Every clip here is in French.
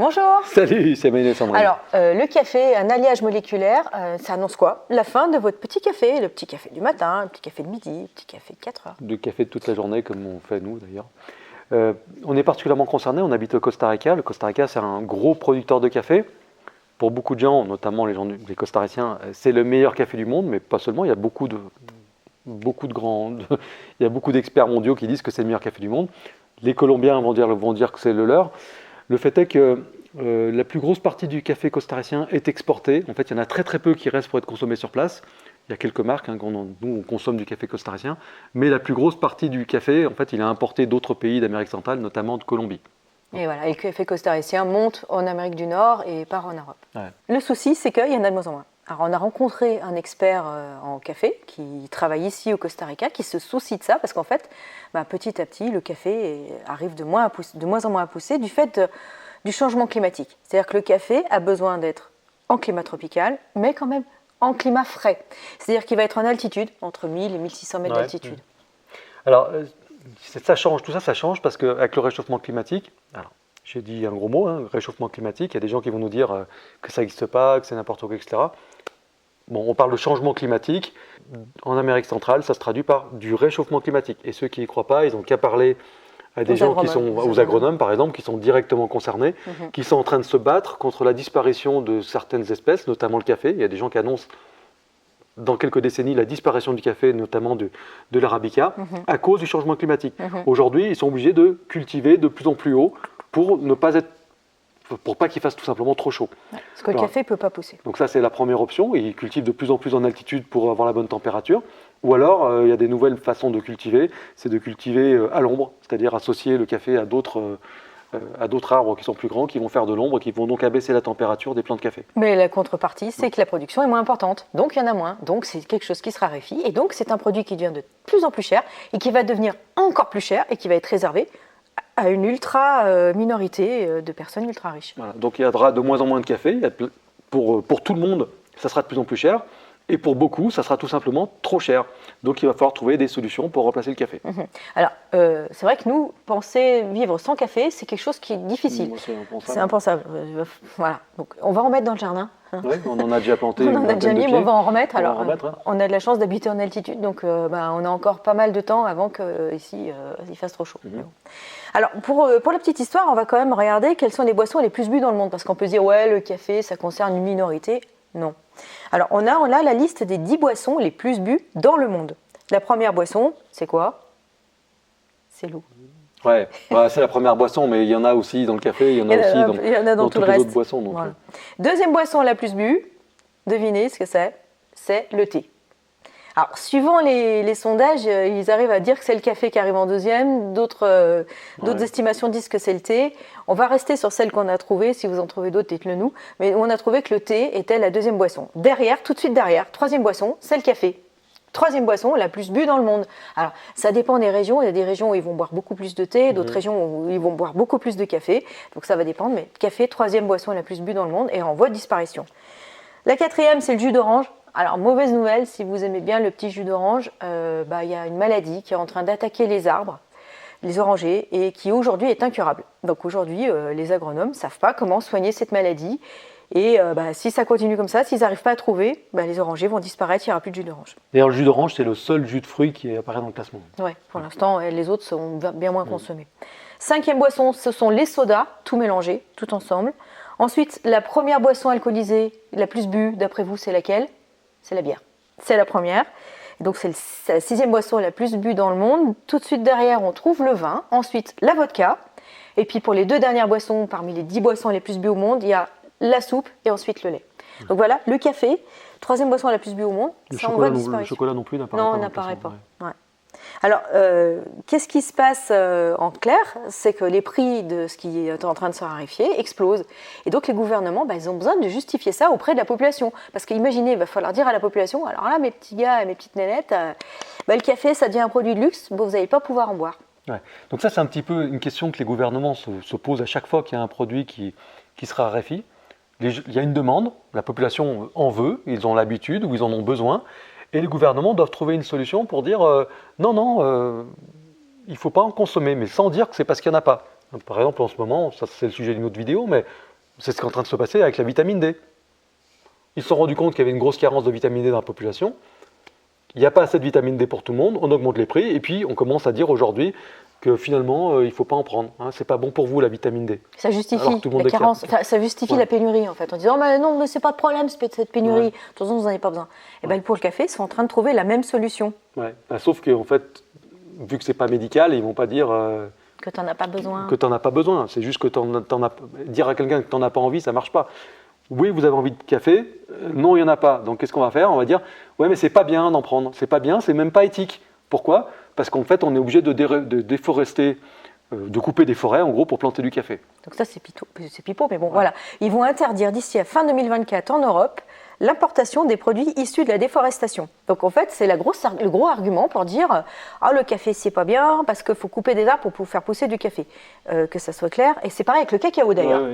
Bonjour. Salut, c'est Maïné Sandrine. Alors, le café, un alliage moléculaire, ça annonce quoi? La fin de votre petit café, le petit café du matin, le petit café de midi, le petit café de 4 heures. De café de toute la journée, comme on fait nous d'ailleurs. On est particulièrement concerné, on habite au Costa Rica. Le Costa Rica, c'est un gros producteur de café. Pour beaucoup de gens, notamment les costariciens, c'est le meilleur café du monde, mais pas seulement. Il y a beaucoup d'experts mondiaux qui disent que c'est le meilleur café du monde. Les Colombiens vont dire que c'est le leur. Le fait est que la plus grosse partie du café costaricien est exportée. En fait, il y en a très très peu qui restent pour être consommés sur place. Il y a quelques marques, nous on consomme du café costaricien, mais la plus grosse partie du café, en fait, il est importé d'autres pays d'Amérique centrale, notamment de Colombie. Et voilà, et le café costaricien monte en Amérique du Nord et part en Europe. Ouais. Le souci, c'est qu'il y en a de moins en moins. Alors, on a rencontré un expert en café qui travaille ici au Costa Rica, qui se soucie de ça, parce qu'en fait, petit à petit, le café arrive de moins en moins à pousser du fait du changement climatique. C'est-à-dire que le café a besoin d'être en climat tropical, mais quand même en climat frais. C'est-à-dire qu'il va être en altitude, entre 1000 et 1600 mètres d'altitude. Alors, ça change, tout ça, ça change parce qu'avec le réchauffement climatique, alors, j'ai dit un gros mot, réchauffement climatique, il y a des gens qui vont nous dire que ça n'existe pas, que c'est n'importe quoi, etc. Bon, on parle de changement climatique. En Amérique centrale, ça se traduit par du réchauffement climatique. Et ceux qui n'y croient pas, ils n'ont qu'à parler à des gens aux agronomes, par exemple, qui sont directement concernés, qui sont en train de se battre contre la disparition de certaines espèces, notamment le café. Il y a des gens qui annoncent dans quelques décennies la disparition du café, notamment de l'arabica, à cause du changement climatique. Aujourd'hui, ils sont obligés de cultiver de plus en plus haut pour pas qu'il fasse tout simplement trop chaud. Parce que le café ne peut pas pousser. Donc ça, c'est la première option. Ils cultivent de plus en plus en altitude pour avoir la bonne température. Ou alors, il y a des nouvelles façons de cultiver. C'est de cultiver à l'ombre, c'est-à-dire associer le café à d'autres arbres qui sont plus grands, qui vont faire de l'ombre, qui vont donc abaisser la température des plants de café. Mais la contrepartie, c'est que la production est moins importante. Donc, il y en a moins. Donc, c'est quelque chose qui se raréfie. Et donc, c'est un produit qui devient de plus en plus cher et qui va devenir encore plus cher et qui va être réservé à une ultra-minorité de personnes ultra riches. Voilà. Donc, il y aura de moins en moins de café. Pour tout le monde, ça sera de plus en plus cher. Et pour beaucoup, ça sera tout simplement trop cher. Donc, il va falloir trouver des solutions pour remplacer le café. Alors, c'est vrai que nous, penser vivre sans café, c'est quelque chose qui est difficile. Moi, c'est impensable. C'est impensable. Voilà. Donc, on va en mettre dans le jardin. Oui, on en a déjà planté. On en a déjà mis, mais on va en remettre. Alors, on a de la chance d'habiter en altitude, donc on a encore pas mal de temps avant qu'ici, il fasse trop chaud. Alors, pour la petite histoire, on va quand même regarder quelles sont les boissons les plus bues dans le monde. Parce qu'on peut se dire, ouais, le café, ça concerne une minorité. Non. Alors, on a la liste des 10 boissons les plus bues dans le monde. La première boisson, c'est quoi? C'est l'eau. Ouais, c'est la première boisson, mais il y en a aussi dans le café, il y en a aussi dans toutes les autres boissons. Donc. Voilà. Deuxième boisson la plus bue, devinez ce que c'est? C'est le thé. Alors, suivant les sondages, ils arrivent à dire que c'est le café qui arrive en deuxième. D'autres estimations disent que c'est le thé. On va rester sur celle qu'on a trouvée. Si vous en trouvez d'autres, dites-le nous. Mais on a trouvé que le thé était la deuxième boisson. Derrière, tout de suite derrière, troisième boisson, c'est le café. Troisième boisson, la plus bue dans le monde. Alors, ça dépend des régions. Il y a des régions où ils vont boire beaucoup plus de thé, d'autres régions où ils vont boire beaucoup plus de café. Donc, ça va dépendre. Mais café, troisième boisson la plus bue dans le monde et en voie de disparition. La quatrième, c'est le jus d'orange. Alors, mauvaise nouvelle, si vous aimez bien le petit jus d'orange, y a une maladie qui est en train d'attaquer les arbres, les orangers, et qui aujourd'hui est incurable. Donc aujourd'hui, les agronomes ne savent pas comment soigner cette maladie. Et si ça continue comme ça, s'ils n'arrivent pas à trouver, les orangers vont disparaître, il n'y aura plus de jus d'orange. D'ailleurs, le jus d'orange, c'est le seul jus de fruit qui apparaît dans le classement. Oui, pour l'instant, les autres sont bien moins consommés. Cinquième boisson, ce sont les sodas, tout mélangé, tout ensemble. Ensuite, la première boisson alcoolisée, la plus bue, d'après vous, c'est laquelle? C'est la bière. C'est la première. Donc, c'est la sixième boisson la plus bue dans le monde. Tout de suite derrière, on trouve le vin. Ensuite, la vodka. Et puis, pour les deux dernières boissons, parmi les 10 boissons les plus bues au monde, il y a la soupe et ensuite le lait. Donc voilà, le café, troisième boisson la plus bue au monde. Le chocolat non plus n'apparaît pas. Non, n'apparaît pas. Ouais. Alors, qu'est-ce qui se passe en clair? C'est que les prix de ce qui est en train de se raréfier explosent. Et donc, les gouvernements, ils ont besoin de justifier ça auprès de la population. Parce qu'imaginez, il va falloir dire à la population, alors là, mes petits gars et mes petites nénettes, le café, ça devient un produit de luxe, vous n'allez pas pouvoir en boire. Ouais. Donc ça, c'est un petit peu une question que les gouvernements se posent à chaque fois qu'il y a un produit qui se raréfie. Il y a une demande, la population en veut, ils ont l'habitude ou ils en ont besoin. Et les gouvernements doivent trouver une solution pour dire non, il ne faut pas en consommer, mais sans dire que c'est parce qu'il n'y en a pas. Par exemple, en ce moment, ça c'est le sujet d'une autre vidéo, mais C'est ce qui est en train de se passer avec la vitamine D. Ils se sont rendus compte qu'il y avait une grosse carence de vitamine D dans la population. Il n'y a pas assez de vitamine D pour tout le monde, on augmente les prix, et puis on commence à dire aujourd'hui que finalement, il ne faut pas en prendre. Hein. Ce n'est pas bon pour vous, la vitamine D. Ça justifie la carence, ça justifie la pénurie, en fait, en disant « non, mais c'est pas de problème, c'est cette pénurie, de toute façon, vous n'en avez pas besoin ». Et bien, pour le café, ils sont en train de trouver la même solution. Ouais. Sauf qu'en fait, vu que ce n'est pas médical, ils ne vont pas dire… que tu n'en as pas besoin. Que tu n'en as pas besoin. C'est juste que dire à quelqu'un que tu n'en as pas envie, ça ne marche pas. Oui, vous avez envie de café, non, il n'y en a pas. Donc, qu'est-ce qu'on va faire? On va dire, ouais, mais c'est pas bien d'en prendre. C'est pas bien, c'est même pas éthique. Pourquoi? Parce qu'en fait, on est obligé de déforester, de couper des forêts, en gros, pour planter du café. Donc ça, c'est pipeau, mais bon, voilà. Ils vont interdire d'ici à fin 2024 en Europe l'importation des produits issus de la déforestation. Donc en fait, c'est le gros argument pour dire le café c'est pas bien parce qu'il faut couper des arbres pour faire pousser du café, que ça soit clair. Et c'est pareil avec le cacao d'ailleurs.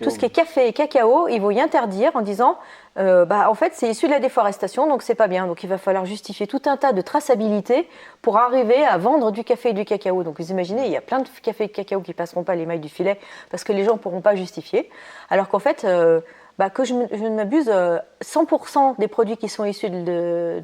Tout ce qui est café et cacao, ils vont y interdire en disant en fait c'est issu de la déforestation donc c'est pas bien. Donc il va falloir justifier tout un tas de traçabilité pour arriver à vendre du café et du cacao. Donc vous imaginez, il y a plein de café et de cacao qui passeront pas les mailles du filet parce que les gens pourront pas justifier. Alors qu'en fait que je ne m'abuse, 100% des produits qui sont issus de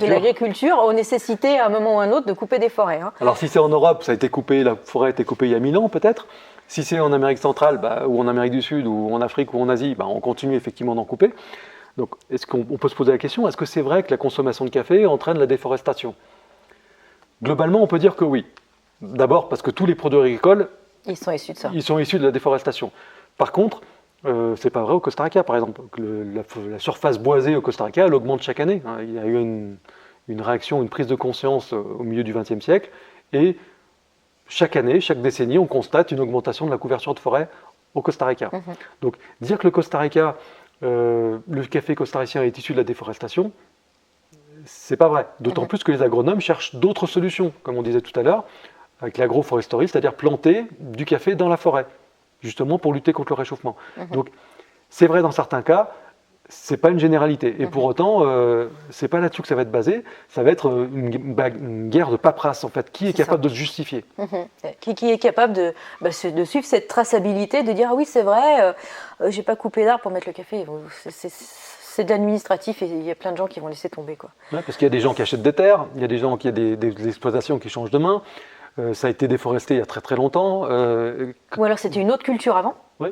l'agriculture ont nécessité à un moment ou à un autre de couper des forêts. Hein. Alors si c'est en Europe, ça a été coupé, la forêt a été coupée il y a 1000 ans peut-être. Si c'est en Amérique centrale, ou en Amérique du Sud, ou en Afrique, ou en Asie, on continue effectivement d'en couper. Donc est-ce qu'on peut se poser la question, est-ce que c'est vrai que la consommation de café entraîne la déforestation? Globalement, on peut dire que oui. D'abord parce que tous les produits agricoles, ils sont issus de ça. Ils sont issus de la déforestation. Par contre, c'est pas vrai au Costa Rica, par exemple. La surface boisée au Costa Rica, elle augmente chaque année. Il y a eu une réaction, une prise de conscience au milieu du XXe siècle. Et chaque année, chaque décennie, on constate une augmentation de la couverture de forêt au Costa Rica. Donc, dire que le Costa Rica, le café costaricien est issu de la déforestation, c'est pas vrai. D'autant plus que les agronomes cherchent d'autres solutions, comme on disait tout à l'heure, avec l'agroforesterie, c'est-à-dire planter du café dans la forêt, justement pour lutter contre le réchauffement. Donc, c'est vrai dans certains cas, c'est pas une généralité. Et pour autant, c'est pas là-dessus que ça va être basé. Ça va être une guerre de paperasse, en fait. Qui est capable de se justifier? Qui est capable de suivre cette traçabilité, de dire ah oui c'est vrai, j'ai pas coupé d'arbre pour mettre le café. C'est de l'administratif et il y a plein de gens qui vont laisser tomber quoi. Ouais, parce qu'il y a des gens qui achètent des terres, il y a des gens qui ont des exploitations qui changent de main. Ça a été déforesté il y a très très longtemps. Ou alors c'était une autre culture avant. Oui.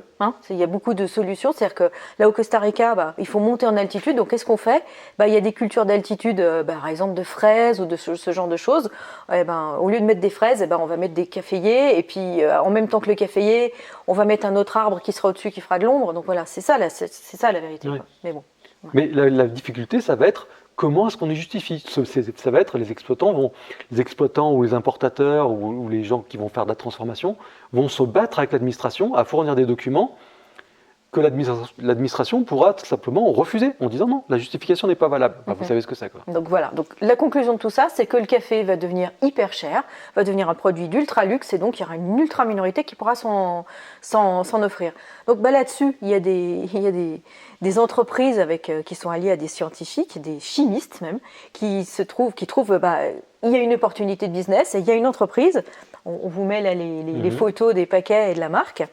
Il y a beaucoup de solutions. C'est-à-dire que là au Costa Rica, il faut monter en altitude. Donc qu'est-ce qu'on fait? Il y a des cultures d'altitude, par exemple de fraises ou de ce genre de choses. Au lieu de mettre des fraises, on va mettre des caféiers. Et puis en même temps que le caféier, on va mettre un autre arbre qui sera au-dessus qui fera de l'ombre. Donc voilà, c'est ça la vérité. Oui. Quoi. Mais bon. Ouais. Mais la difficulté, ça va être comment est-ce qu'on y justifie? Ça va être les exploitants ou les importateurs ou les gens qui vont faire de la transformation vont se battre avec l'administration à fournir des documents que l'administration pourra tout simplement refuser en disant non, la justification n'est pas valable. Vous savez ce que c'est quoi. Donc voilà, donc la conclusion de tout ça, c'est que le café va devenir hyper cher, va devenir un produit d'ultra luxe et donc il y aura une ultra minorité qui pourra s'en offrir. Donc là-dessus, il y a des entreprises qui sont alliées à des scientifiques, des chimistes même, qui trouvent il y a une opportunité de business et il y a une entreprise, on vous met là les photos des paquets et de la marque,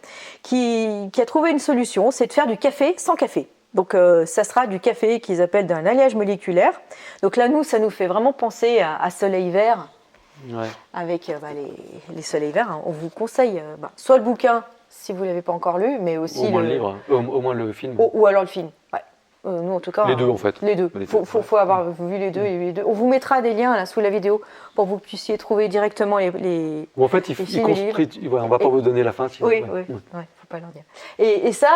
qui a trouvé une solution, c'est de faire du café sans café. Donc ça sera du café qu'ils appellent d'un alliage moléculaire. Donc là, ça nous fait vraiment penser à Soleil Vert, avec les Soleils Verts. On vous conseille soit le bouquin, si vous ne l'avez pas encore lu, mais aussi au moins le livre, au moins le film. Ou alors le film, ouais. Nous, en tout cas, les deux en fait. Les deux. Faut avoir vu les deux, On vous mettra des liens là sous la vidéo pour que vous puissiez trouver directement les. Ou en fait, on va pas vous donner la fin. Sinon, oui, faut pas leur dire. Et ça,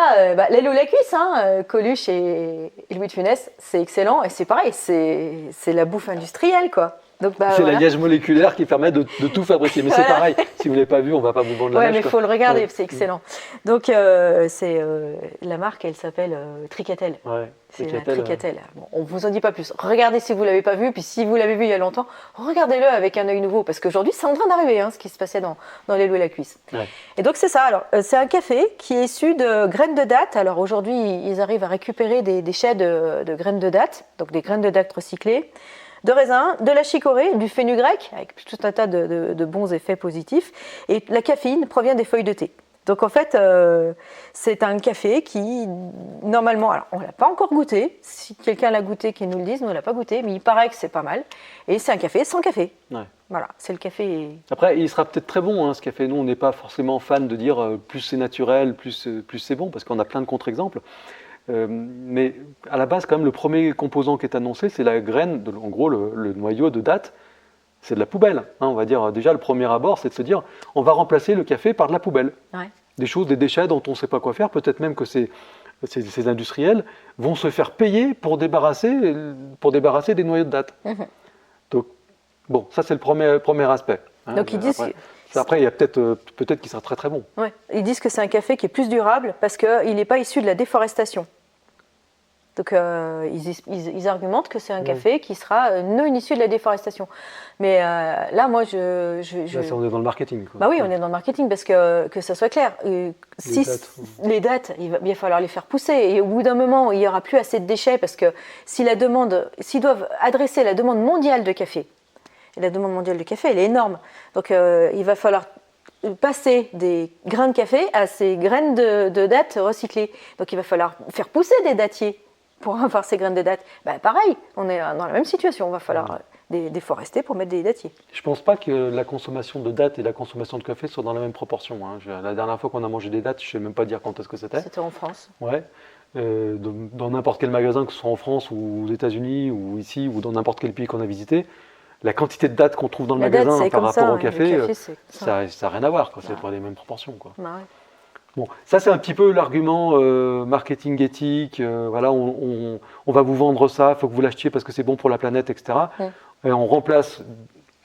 l'aile ou la cuisse, Coluche et Louis de Funès, c'est excellent et c'est pareil, c'est la bouffe industrielle quoi. C'est l'alliage moléculaire qui permet de tout fabriquer. Mais c'est pareil, si vous ne l'avez pas vu, on ne va pas vous vendre la neige. Mais il faut le regarder, c'est excellent. Donc, la marque, elle s'appelle Tricatel. C'est la Tricatel. Bon, on ne vous en dit pas plus. Regardez si vous ne l'avez pas vu, puis si vous l'avez vu il y a longtemps, regardez-le avec un œil nouveau, parce qu'aujourd'hui, c'est en train d'arriver, ce qui se passait dans l'aile ou la cuisse. Et donc, c'est ça. Alors, c'est un café qui est issu de graines de dattes. Alors, aujourd'hui, ils arrivent à récupérer des déchets de graines de dattes, donc des graines de dattes recyclées, de raisin, de la chicorée, du fenugrec, avec tout un tas de bons effets positifs. Et la caféine provient des feuilles de thé. Donc en fait, c'est un café qui, normalement, alors on ne l'a pas encore goûté. Si quelqu'un l'a goûté, qu'il nous le dise, nous on ne l'a pas goûté, mais il paraît que c'est pas mal. Et c'est un café sans café. Ouais. Voilà, c'est le café. Après, il sera peut-être très bon, hein, ce café. Nous, on n'est pas forcément fan de dire plus c'est naturel, plus c'est bon, parce qu'on a plein de contre-exemples. Mais à la base, quand même, le premier composant qui est annoncé, c'est la graine, en gros, le noyau de date. C'est de la poubelle, hein, on va dire. Déjà, le premier abord, c'est de se dire, on va remplacer le café par de la poubelle. Ouais. Des choses, des déchets dont on ne sait pas quoi faire. Peut-être même que ces industriels vont se faire payer pour débarrasser des noyaux de date. Mhm. Donc, bon, ça, c'est le premier aspect. Hein. Donc ils disent. Après, il y a peut-être qu'il sera très très bon. Ouais. Ils disent que c'est un café qui est plus durable parce qu'il n'est pas issu de la déforestation. Donc ils argumentent que c'est un café qui sera non issu de la déforestation. Mais là, moi, Là, on est dans le marketing, quoi. Bah oui, on est dans le marketing parce que ça soit clair. Les dates, il va falloir les faire pousser. Et au bout d'un moment, il n'y aura plus assez de déchets parce que s'ils doivent adresser la demande mondiale de café, et la demande mondiale de café, elle est énorme. Donc il va falloir passer des grains de café à ces graines de dattes recyclées. Donc il va falloir faire pousser des dattiers pour avoir ces graines de dattes. Bah, pareil, on est dans la même situation. Il va falloir déforester pour mettre des dattiers. Je ne pense pas que la consommation de dattes et la consommation de café soient dans la même proportion. Hein. La dernière fois qu'on a mangé des dattes, je ne sais même pas dire quand est-ce que c'était. C'était en France. Ouais. Dans n'importe quel magasin, que ce soit en France ou aux États-Unis ou ici ou dans n'importe quel pays qu'on a visité, la quantité de dattes qu'on trouve dans le magasin par rapport au café, ça n'a rien à voir. Ce n'est pas les mêmes proportions. Quoi. Bah ouais. Bon, ça c'est un petit peu l'argument marketing éthique. Voilà, on va vous vendre ça, il faut que vous l'achetiez parce que c'est bon pour la planète, etc. Et on remplace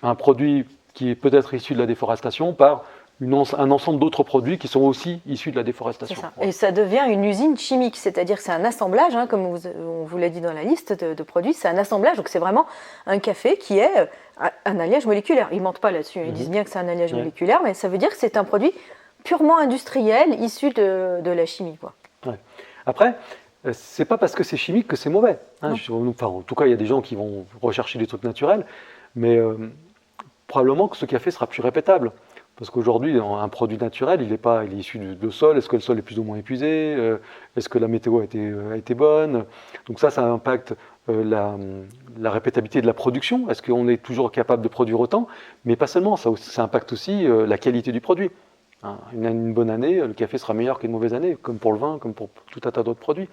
un produit qui est peut-être issu de la déforestation par un ensemble d'autres produits qui sont aussi issus de la déforestation. C'est ça. Ouais. Et ça devient une usine chimique, c'est-à-dire que c'est un assemblage, hein, comme on vous l'a dit dans la liste de produits, c'est un assemblage, donc c'est vraiment un café qui est un alliage moléculaire. Ils ne mentent pas là-dessus, ils disent bien que c'est un alliage moléculaire, mais ça veut dire que c'est un produit purement industriel, issu de la chimie. Quoi. Ouais. Après, c'est pas parce que c'est chimique que c'est mauvais. Hein. En tout cas, il y a des gens qui vont rechercher des trucs naturels, mais probablement que ce café sera plus répétable. Parce qu'aujourd'hui, un produit naturel, il est issu de sol. Est-ce que le sol est plus ou moins épuisé? Est-ce que la météo a été bonne? Donc ça impacte la répétabilité de la production. Est-ce qu'on est toujours capable de produire autant? Mais pas seulement, ça impacte aussi la qualité du produit. Une bonne année, le café sera meilleur qu'une mauvaise année, comme pour le vin, comme pour tout un tas d'autres produits.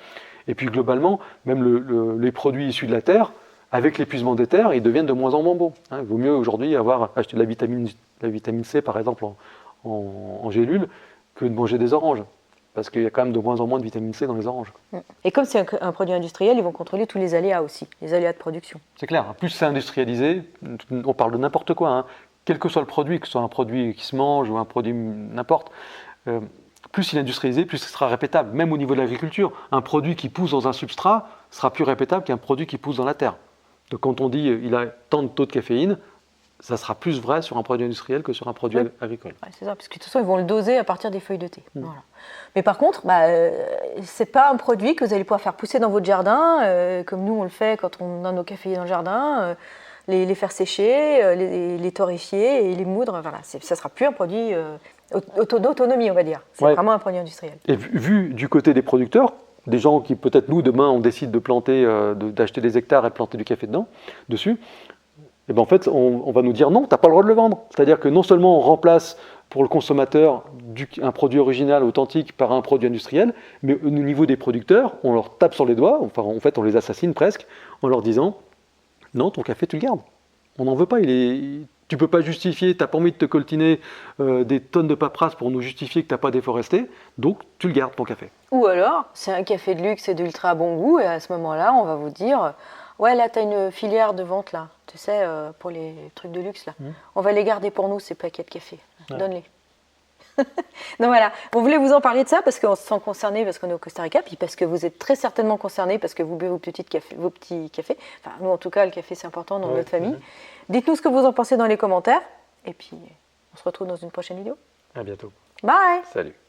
Et puis globalement, même les produits issus de la terre, avec l'épuisement des terres, ils deviennent de moins en moins beaux. Il vaut mieux aujourd'hui acheter de la vitamine C, par exemple, en gélule, que de manger des oranges. Parce qu'il y a quand même de moins en moins de vitamine C dans les oranges. Et comme c'est un produit industriel, ils vont contrôler tous les aléas aussi, les aléas de production. C'est clair, plus c'est industrialisé, on parle de n'importe quoi, hein. Quel que soit le produit, que ce soit un produit qui se mange ou un produit n'importe, plus il est industrialisé, plus ce sera répétable. Même au niveau de l'agriculture, un produit qui pousse dans un substrat sera plus répétable qu'un produit qui pousse dans la terre. Donc quand on dit il a tant de taux de caféine, ça sera plus vrai sur un produit industriel que sur un produit agricole. Ouais, c'est ça, parce que de toute façon, ils vont le doser à partir des feuilles de thé. Voilà. Mais par contre, ce n'est pas un produit que vous allez pouvoir faire pousser dans votre jardin, comme nous on le fait quand on a nos caféiers dans le jardin. Les faire sécher, les torréfier et les moudre, voilà. Ça ne sera plus un produit d'autonomie, on va dire. C'est vraiment un produit industriel. Et vu du côté des producteurs, des gens qui peut-être nous, demain, on décide de planter, d'acheter des hectares et de planter du café dessus, et ben en fait, on va nous dire non, tu n'as pas le droit de le vendre. C'est-à-dire que non seulement on remplace pour le consommateur un produit original, authentique, par un produit industriel, mais au niveau des producteurs, on leur tape sur les doigts, enfin en fait on les assassine presque, en leur disant non, ton café, tu le gardes. On n'en veut pas. Tu ne peux pas justifier, tu n'as pas envie de te coltiner des tonnes de paperasse pour nous justifier que tu n'as pas déforesté, donc tu le gardes, ton café. Ou alors, c'est un café de luxe et d'ultra bon goût, et à ce moment-là, on va vous dire ouais, là, tu as une filière de vente, là, tu sais, pour les trucs de luxe, là. On va les garder pour nous, ces paquets de café. Donne-les. Donc voilà, on voulait vous en parler de ça parce qu'on se sent concerné, parce qu'on est au Costa Rica, puis parce que vous êtes très certainement concerné parce que vous buvez vos petits cafés. Enfin, nous en tout cas, le café c'est important dans notre famille. Dites-nous ce que vous en pensez dans les commentaires, et puis on se retrouve dans une prochaine vidéo. À bientôt. Bye. Salut.